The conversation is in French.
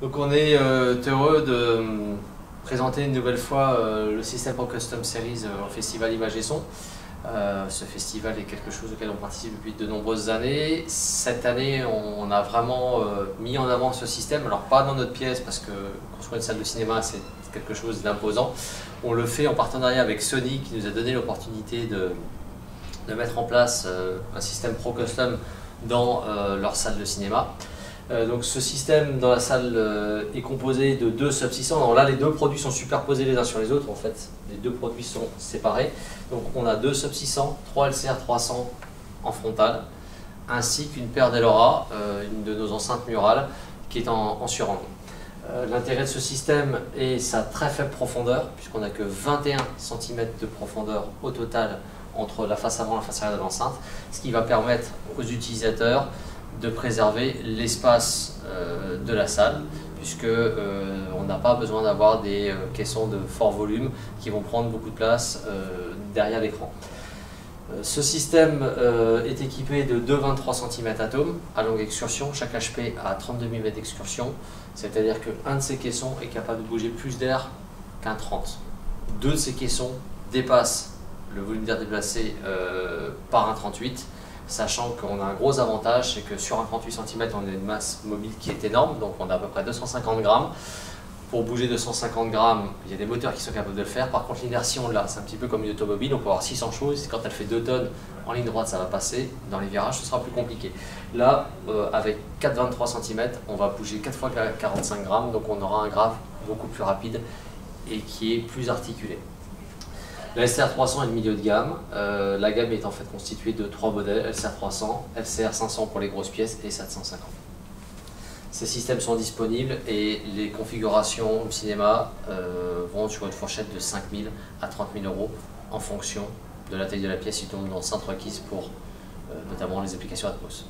Donc on est heureux de présenter une nouvelle fois le système Pro Custom Series au Festival Images et Son. Ce festival est quelque chose auquel on participe depuis de nombreuses années. Cette année, on a vraiment mis en avant ce système. Alors pas dans notre pièce parce que construire une salle de cinéma c'est quelque chose d'imposant. On le fait en partenariat avec Sony qui nous a donné l'opportunité de mettre en place un système Pro Custom dans leur salle de cinéma. Donc ce système dans la salle est composé de deux subsystems. Alors là, les deux produits sont superposés les uns sur les autres. En fait, les deux produits sont séparés. Donc on a deux subsystems, 3 LCR 300 en frontal, ainsi qu'une paire d'Elora, une de nos enceintes murales, qui est en surangle. L'intérêt de ce système est sa très faible profondeur, puisqu'on n'a que 21 cm de profondeur au total entre la face avant et la face arrière de l'enceinte, ce qui va permettre aux utilisateurs de préserver l'espace de la salle, puisque on n'a pas besoin d'avoir des caissons de fort volume qui vont prendre beaucoup de place derrière l'écran. Ce système est équipé de deux 23 cm atomes à longue excursion, chaque HP a 32 mm d'excursion, c'est-à-dire qu'un de ces caissons est capable de bouger plus d'air qu'un 30. Deux de ces caissons dépassent le volume d'air déplacé par un 38, sachant qu'on a un gros avantage, c'est que sur un 38 cm, on a une masse mobile qui est énorme, donc on a à peu près 250 grammes. Pour bouger 250 grammes, il y a des moteurs qui sont capables de le faire. Par contre, l'inertie, on l'a, c'est un petit peu comme une automobile, on peut avoir 600 chevaux, quand elle fait 2 tonnes en ligne droite, ça va passer. Dans les virages, ce sera plus compliqué. Là, avec 4,23 cm, on va bouger 4 fois 45 grammes, donc on aura un graphe beaucoup plus rapide et qui est plus articulé. La LCR 300 est le milieu de gamme. La gamme est en fait constituée de 3 modèles, LCR 300, LCR 500 pour les grosses pièces et 750. Ces systèmes sont disponibles et les configurations au cinéma vont sur une fourchette de 5 000 à 30 000 € en fonction de la taille de la pièce et du nombre d'enceintes requises pour notamment les applications Atmos.